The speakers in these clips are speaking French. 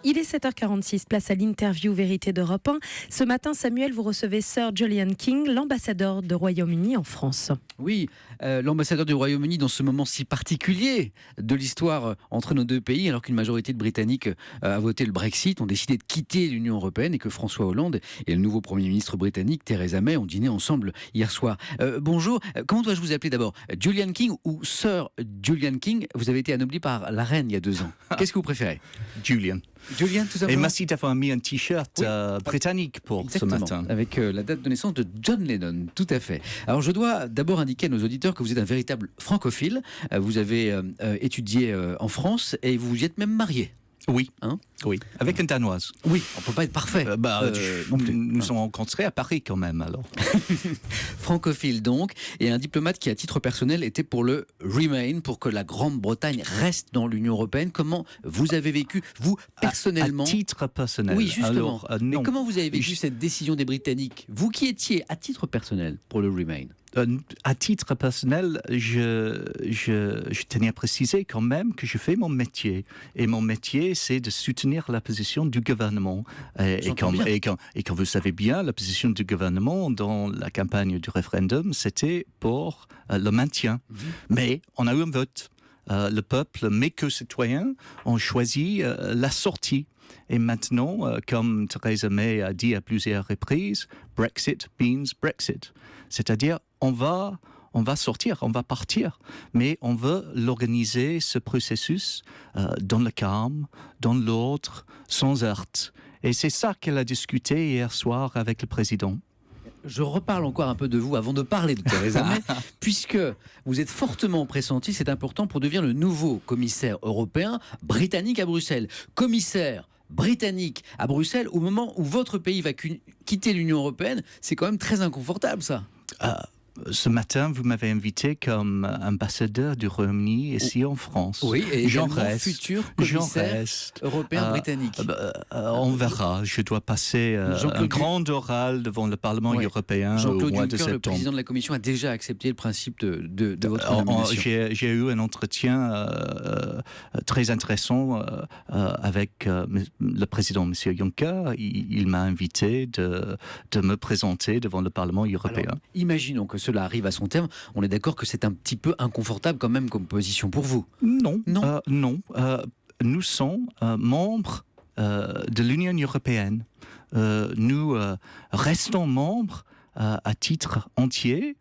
Il est 7h46, place à l'interview Vérité d'Europe 1. Ce matin, Samuel, vous recevez Sir Julian King, l'ambassadeur du Royaume-Uni en France. Oui, l'ambassadeur du Royaume-Uni dans ce moment si particulier de l'histoire entre nos deux pays, alors qu'une majorité de Britanniques a voté le Brexit, ont décidé de quitter l'Union européenne et que François Hollande et le nouveau Premier ministre britannique, Theresa May, ont dîné ensemble hier soir. Bonjour, comment dois-je vous appeler d'abord ? Julian King ou Sir Julian King ? Vous avez été anobli par la reine il y a 2 ans. Qu'est-ce que vous préférez ? Julian. Julian, tout simplement. Et merci d'avoir mis un t-shirt britannique pour Exactement, ce matin. avec la date de naissance de John Lennon, tout à fait. Alors je dois d'abord indiquer à nos auditeurs que vous êtes un véritable francophile. Vous avez étudié en France et vous y êtes même marié. Oui, Hein ? oui, avec une Danoise. Oui, on ne peut pas être parfait. Non plus. Nous nous sommes rencontrés à Paris quand même, alors. Francophile donc, et un diplomate qui à titre personnel était pour le Remain, pour que la Grande-Bretagne reste dans l'Union européenne. Comment vous avez vécu, vous, personnellement ? À titre personnel. Oui, justement. Alors, Mais non. comment vous avez vécu cette décision des Britanniques ? Vous qui étiez à titre personnel pour le Remain ? À titre personnel, je tenais à préciser quand même que je fais mon métier. Et mon métier, c'est de soutenir la position du gouvernement. Et quand vous savez bien, la position du gouvernement dans la campagne du référendum, c'était pour le maintien. Mais on a eu un vote. Le peuple, mes co-citoyens, ont choisi la sortie. Et maintenant, comme Theresa May a dit à plusieurs reprises, Brexit means Brexit. C'est-à-dire, on va sortir, on va partir, mais on veut l'organiser, ce processus, dans le calme, dans l'ordre, sans heurts. Et c'est ça qu'elle a discuté hier soir avec le président. Je reparle encore un peu de vous avant de parler de Theresa May, puisque vous êtes fortement pressenti, c'est important, pour devenir le nouveau commissaire européen britannique à Bruxelles. Commissaire britannique à Bruxelles, au moment où votre pays va quitter l'Union européenne, c'est quand même très inconfortable ça. Ce matin, vous m'avez invité comme ambassadeur du Royaume-Uni ici en France. Oui, et j'en également reste. futur commissaire européen britannique. On verra. Je dois passer un grand oral devant le Parlement européen au mois de Juncker, le septembre. président de la Commission, a déjà accepté le principe de votre nomination. J'ai eu un entretien très intéressant avec le président, M. Juncker. Il m'a invité de me présenter devant le Parlement européen. Alors, imaginons que cela arrive à son terme. On est d'accord que c'est un petit peu inconfortable quand même comme position pour vous. Non. Nous sommes membres de l'Union européenne. Nous restons membres à titre entier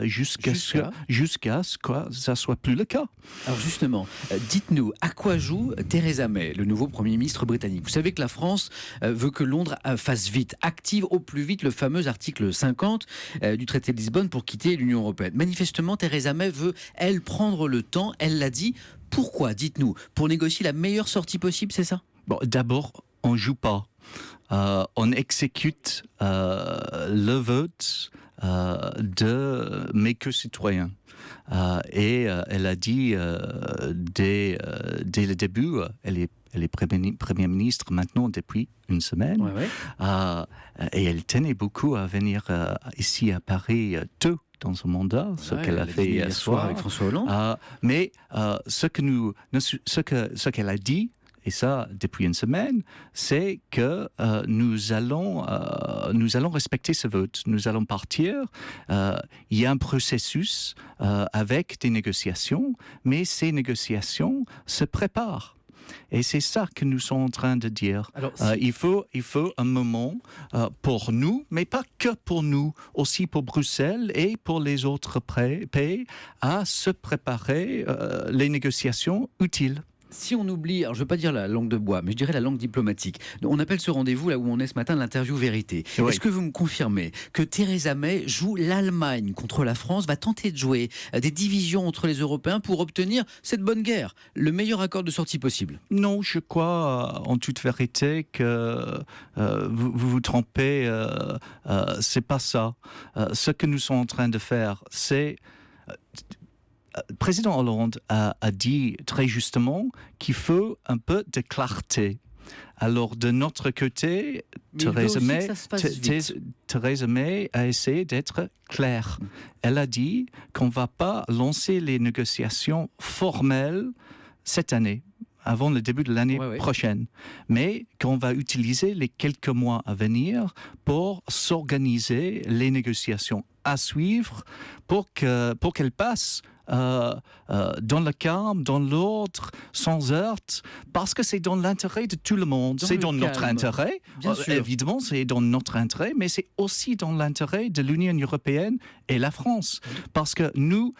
jusqu'à ce que ça soit plus le cas. Alors justement, dites-nous, à quoi joue Theresa May, le nouveau Premier ministre britannique ? Vous savez que la France veut que Londres fasse vite, active au plus vite le fameux article 50 du traité de Lisbonne pour quitter l'Union européenne. Manifestement, Theresa May veut, elle, prendre le temps, elle l'a dit. Pourquoi, dites-nous ? Pour négocier la meilleure sortie possible, c'est ça ? Bon, d'abord, on ne joue pas. On exécute le vote de mes co-citoyens. Et elle a dit dès le début, elle est Premier ministre maintenant depuis une semaine. Et elle tenait beaucoup à venir ici à Paris tôt dans son mandat, ce qu'elle a fait hier soir avec François Hollande. Mais ce qu'elle a dit, et ça depuis une semaine, c'est que nous allons respecter ce vote. Nous allons partir. Il y a un processus avec des négociations, mais ces négociations se préparent. Et c'est ça que nous sommes en train de dire. Alors, il faut un moment pour nous, mais pas que pour nous, aussi pour Bruxelles et pour les autres pays, à se préparer les négociations utiles. Si on oublie, alors je ne veux pas dire la langue de bois, mais je dirais la langue diplomatique. On appelle ce rendez-vous, là où on est ce matin, l'interview vérité. Oui. Est-ce que vous me confirmez que Theresa May joue l'Allemagne contre la France, va tenter de jouer des divisions entre les Européens pour obtenir cette bonne guerre, le meilleur accord de sortie possible ? Non, je crois en toute vérité que vous vous trompez. C'est pas ça. Ce que nous sommes en train de faire, c'est... Le président Hollande a dit très justement qu'il faut un peu de clarté. Alors, de notre côté, Theresa May a essayé d'être claire. Elle a dit qu'on ne va pas lancer les négociations formelles cette année. avant le début de l'année Ouais. prochaine, mais qu'on va utiliser les quelques mois à venir pour s'organiser les négociations à suivre pour qu'elles passent dans le calme, dans l'ordre, sans heurte, parce que c'est dans l'intérêt de tout le monde. C'est dans notre intérêt, bien sûr. évidemment, c'est dans notre intérêt, mais c'est aussi dans l'intérêt de l'Union européenne et la France, parce que nous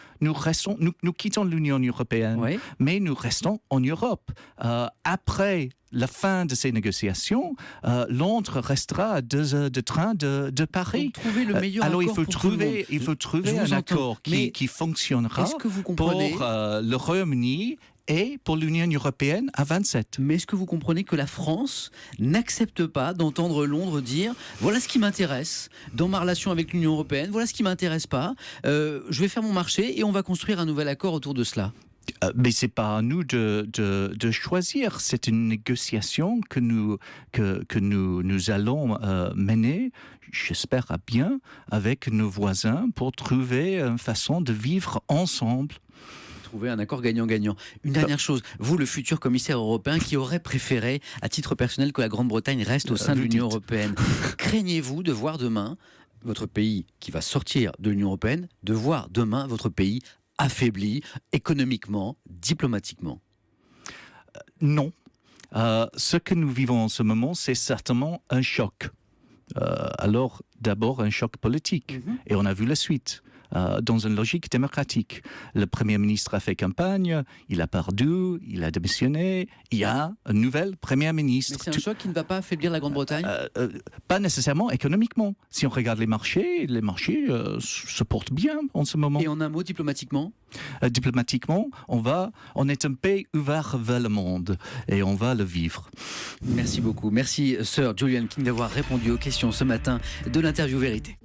quittons l'Union européenne, Ouais. mais nous restons en Europe. Après la fin de ces négociations, Londres restera à 2 heures de train de Paris. Donc, trouver le meilleur Alors accord pour tout le monde. il faut trouver Je vous un entends, accord mais qui fonctionnera Est-ce que vous pour comprenez le Royaume-Uni et pour l'Union européenne à 27. Mais est-ce que vous comprenez que la France n'accepte pas d'entendre Londres dire voilà ce qui m'intéresse dans ma relation avec l'Union européenne, voilà ce qui m'intéresse pas, je vais faire mon marché et on va construire un nouvel accord autour de cela? Mais c'est pas à nous de choisir. C'est une négociation que nous allons mener, j'espère à bien, avec nos voisins pour trouver une façon de vivre ensemble. Trouver un accord gagnant-gagnant. Une dernière chose, vous, le futur commissaire européen, qui aurait préféré, à titre personnel, que la Grande-Bretagne reste au sein de l'Union européenne, craignez-vous de voir demain votre pays qui va sortir de l'Union européenne, de voir demain votre pays affaibli économiquement, diplomatiquement? Non. Ce que nous vivons en ce moment, c'est certainement un choc. Alors, d'abord, un choc politique. Et on a vu la suite. Dans une logique démocratique. Le Premier ministre a fait campagne, il a perdu, il a démissionné, il y a un nouvel Premier ministre. Mais c'est un choc qui ne va pas affaiblir la Grande-Bretagne? Pas nécessairement économiquement. Si on regarde les marchés se portent bien en ce moment. Et en un mot, diplomatiquement? Diplomatiquement, on est un pays ouvert vers le monde et on va le vivre. Merci beaucoup. Merci, Sir Julian King, d'avoir répondu aux questions ce matin de l'interview Vérité.